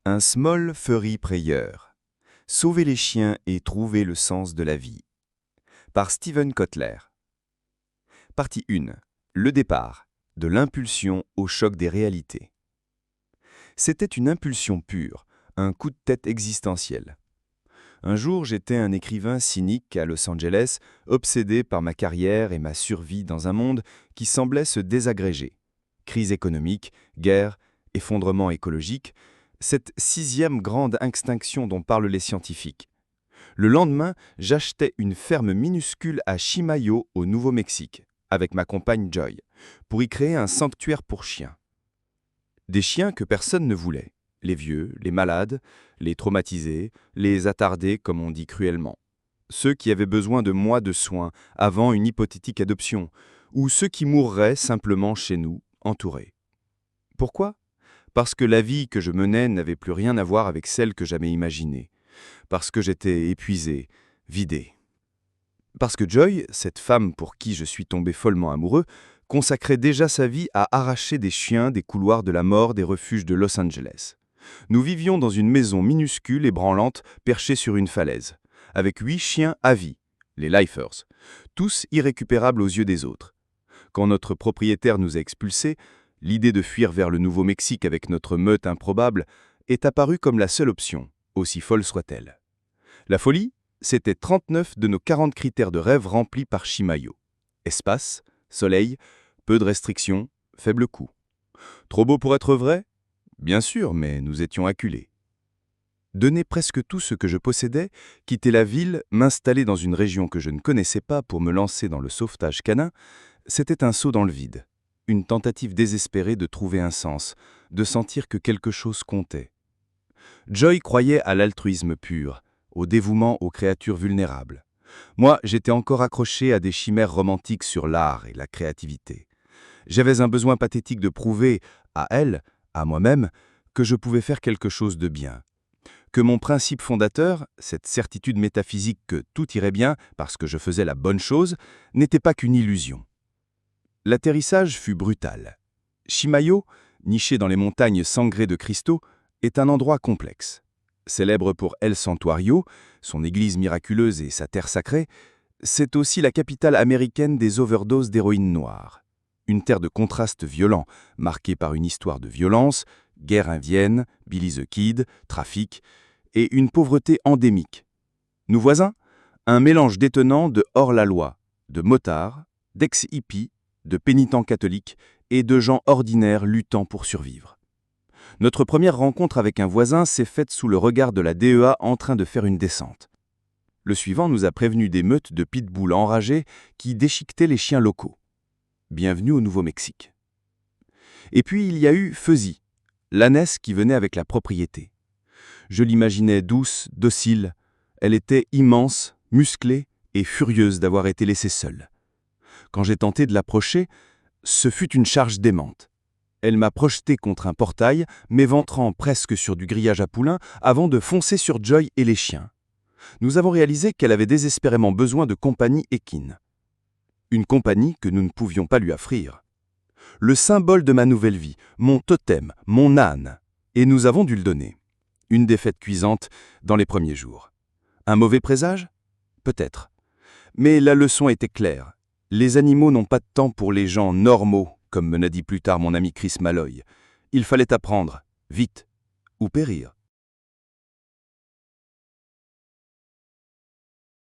Un small furry prayeur. Sauver les chiens et trouver le sens de la vie. Par Steven Kotler. Partie 1. Le départ. De l'impulsion au choc des réalités. C'était une impulsion pure, un coup de tête existentiel. Un jour, j'étais un écrivain cynique à Los Angeles, obsédé par ma carrière et ma survie dans un monde qui semblait se désagréger. Crise économique, guerre, effondrement écologique, cette sixième grande extinction dont parlent les scientifiques. Le lendemain, j'achetais une ferme minuscule à Chimayo, au Nouveau-Mexique, avec ma compagne Joy, pour y créer un sanctuaire pour chiens. Des chiens que personne ne voulait. Les vieux, les malades, les traumatisés, les attardés comme on dit cruellement. Ceux qui avaient besoin de mois de soins avant une hypothétique adoption, ou ceux qui mourraient simplement chez nous, entourés. Pourquoi ? Parce que la vie que je menais n'avait plus rien à voir avec celle que j'avais imaginée. Parce que j'étais épuisé, vidé. Parce que Joy, cette femme pour qui je suis tombé follement amoureux, consacrait déjà sa vie à arracher des chiens des couloirs de la mort des refuges de Los Angeles. Nous vivions dans une maison minuscule et branlante perchée sur une falaise, avec 8 chiens à vie, les lifers, tous irrécupérables aux yeux des autres. Quand notre propriétaire nous a expulsés, l'idée de fuir vers le Nouveau-Mexique avec notre meute improbable est apparue comme la seule option, aussi folle soit-elle. La folie, c'était 39 de nos 40 critères de rêve remplis par Chimayo. Espace, soleil, peu de restrictions, faible coût. Trop beau pour être vrai ? Bien sûr, mais nous étions acculés. Donner presque tout ce que je possédais, quitter la ville, m'installer dans une région que je ne connaissais pas pour me lancer dans le sauvetage canin, c'était un saut dans le vide. Une tentative désespérée de trouver un sens, de sentir que quelque chose comptait. Joy croyait à l'altruisme pur, au dévouement aux créatures vulnérables. Moi, j'étais encore accroché à des chimères romantiques sur l'art et la créativité. J'avais un besoin pathétique de prouver, à elle, à moi-même, que je pouvais faire quelque chose de bien. Que mon principe fondateur, cette certitude métaphysique que tout irait bien parce que je faisais la bonne chose, n'était pas qu'une illusion. L'atterrissage fut brutal. Chimayo, niché dans les montagnes sangrées de cristaux, est un endroit complexe. Célèbre pour El Santuario, son église miraculeuse et sa terre sacrée, c'est aussi la capitale américaine des overdoses d'héroïne noire. Une terre de contrastes violents, marquée par une histoire de violence, guerre indienne, Billy the Kid, trafic, et une pauvreté endémique. Nos voisins ? Un mélange détonnant de hors-la-loi, de motards, d'ex-hippies, de pénitents catholiques et de gens ordinaires luttant pour survivre. Notre première rencontre avec un voisin s'est faite sous le regard de la DEA en train de faire une descente. Le suivant nous a prévenus des meutes de pitbulls enragés qui déchiquetaient les chiens locaux. Bienvenue au Nouveau-Mexique. Et puis il y a eu Fuzzy, l'ânesse qui venait avec la propriété. Je l'imaginais douce, docile. Elle était immense, musclée et furieuse d'avoir été laissée seule. Quand j'ai tenté de l'approcher, ce fut une charge démente. Elle m'a projeté contre un portail, m'éventrant presque sur du grillage à poulain avant de foncer sur Joy et les chiens. Nous avons réalisé qu'elle avait désespérément besoin de compagnie équine. Une compagnie que nous ne pouvions pas lui offrir. Le symbole de ma nouvelle vie, mon totem, mon âne. Et nous avons dû le donner. Une défaite cuisante dans les premiers jours. Un mauvais présage ? Peut-être. Mais la leçon était claire. Les animaux n'ont pas de temps pour les gens normaux, comme me l'a dit plus tard mon ami Chris Malloy. Il fallait apprendre, vite, ou périr.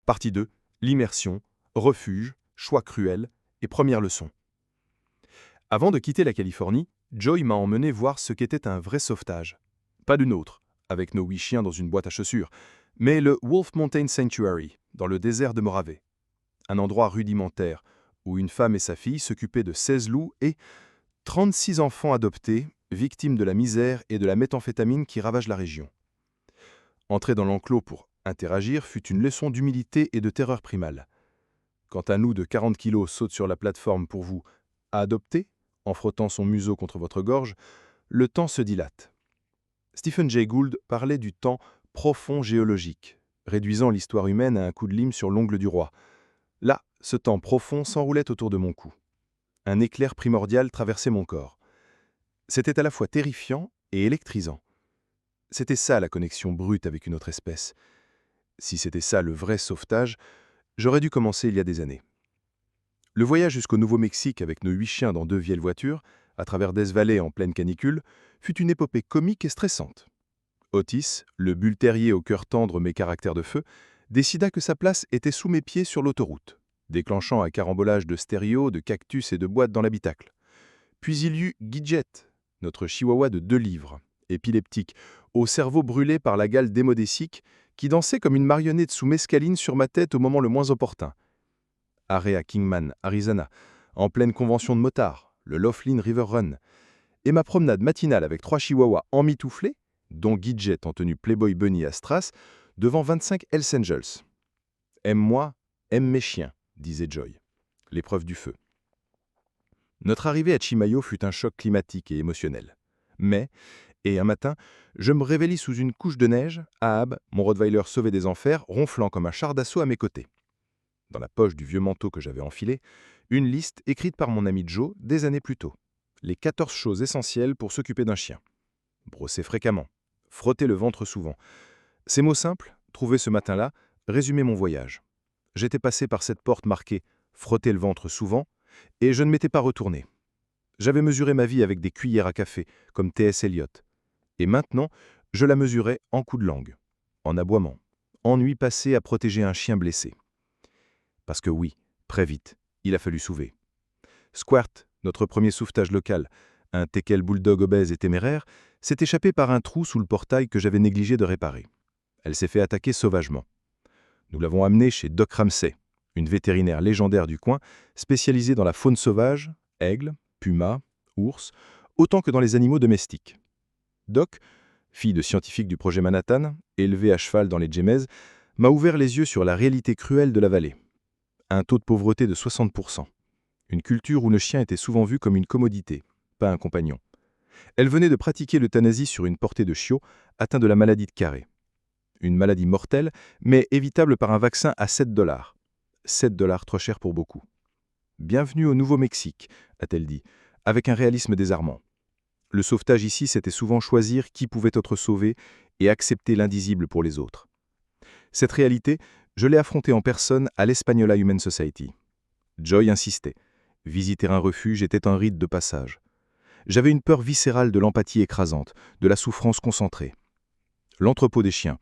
Partie 2. L'immersion, refuge, choix cruel et première leçon. Avant de quitter la Californie, Joy m'a emmené voir ce qu'était un vrai sauvetage. Pas le nôtre, avec nos 8 chiens dans une boîte à chaussures, mais le Wolf Mountain Sanctuary, dans le désert de Mojave. Un endroit rudimentaire, où une femme et sa fille s'occupaient de 16 loups et 36 enfants adoptés, victimes de la misère et de la méthamphétamine qui ravagent la région. Entrer dans l'enclos pour interagir fut une leçon d'humilité et de terreur primale. Quand un loup de 40 kilos saute sur la plateforme pour vous adopter, en frottant son museau contre votre gorge, le temps se dilate. Stephen Jay Gould parlait du temps profond géologique, réduisant l'histoire humaine à un coup de lime sur l'ongle du roi. Là, ce temps profond s'enroulait autour de mon cou. Un éclair primordial traversait mon corps. C'était à la fois terrifiant et électrisant. C'était ça la connexion brute avec une autre espèce. Si c'était ça le vrai sauvetage, j'aurais dû commencer il y a des années. Le voyage jusqu'au Nouveau-Mexique avec nos 8 chiens dans 2 vieilles voitures, à travers Death Valley en pleine canicule, fut une épopée comique et stressante. Otis, le bull terrier au cœur tendre mais caractère de feu, décida que sa place était sous mes pieds sur l'autoroute, déclenchant un carambolage de stéréos, de cactus et de boîtes dans l'habitacle. Puis il y eut Gidget, notre chihuahua de 2 livres, épileptique, au cerveau brûlé par la gale démodécique, qui dansait comme une marionnette sous mescaline sur ma tête au moment le moins opportun. Arrêt à Kingman, Arizona, en pleine convention de motards, le Laughlin River Run, et ma promenade matinale avec 3 chihuahuas emmitouflés, dont Gidget en tenue Playboy Bunny à Strass, devant 25 Hells Angels. « Aime-moi, aime mes chiens », disait Joy. L'épreuve du feu. Notre arrivée à Chimayo fut un choc climatique et émotionnel. Mais, et un matin, je me réveillai sous une couche de neige, Ahab, mon Rottweiler sauvé des enfers, ronflant comme un char d'assaut à mes côtés. Dans la poche du vieux manteau que j'avais enfilé, une liste écrite par mon ami Joe des années plus tôt. Les 14 choses essentielles pour s'occuper d'un chien. Brosser fréquemment, frotter le ventre souvent. Ces mots simples, trouvés ce matin-là, résumaient mon voyage. J'étais passé par cette porte marquée « frotter le ventre souvent » et je ne m'étais pas retourné. J'avais mesuré ma vie avec des cuillères à café, comme T.S. Eliot. Et maintenant, je la mesurais en coups de langue, en aboiement, en nuit passée à protéger un chien blessé. Parce que oui, très vite, il a fallu sauver. Squirt, notre premier sauvetage local, un teckel bulldog obèse et téméraire, s'est échappé par un trou sous le portail que j'avais négligé de réparer. Elle s'est fait attaquer sauvagement. Nous l'avons amenée chez Doc Ramsey, une vétérinaire légendaire du coin, spécialisée dans la faune sauvage, aigles, pumas, ours, autant que dans les animaux domestiques. Doc, fille de scientifique du projet Manhattan, élevée à cheval dans les Jemez, m'a ouvert les yeux sur la réalité cruelle de la vallée. Un taux de pauvreté de 60%. Une culture où le chien était souvent vu comme une commodité, pas un compagnon. Elle venait de pratiquer l'euthanasie sur une portée de chiot atteint de la maladie de Carré. Une maladie mortelle, mais évitable par un vaccin à $7. $7 trop cher pour beaucoup. « Bienvenue au Nouveau-Mexique », a-t-elle dit, avec un réalisme désarmant. Le sauvetage ici, c'était souvent choisir qui pouvait être sauvé et accepter l'indisible pour les autres. Cette réalité, je l'ai affrontée en personne à l'Espagnola Humane Society. Joy insistait. Visiter un refuge était un rite de passage. J'avais une peur viscérale de l'empathie écrasante, de la souffrance concentrée. L'entrepôt des chiens,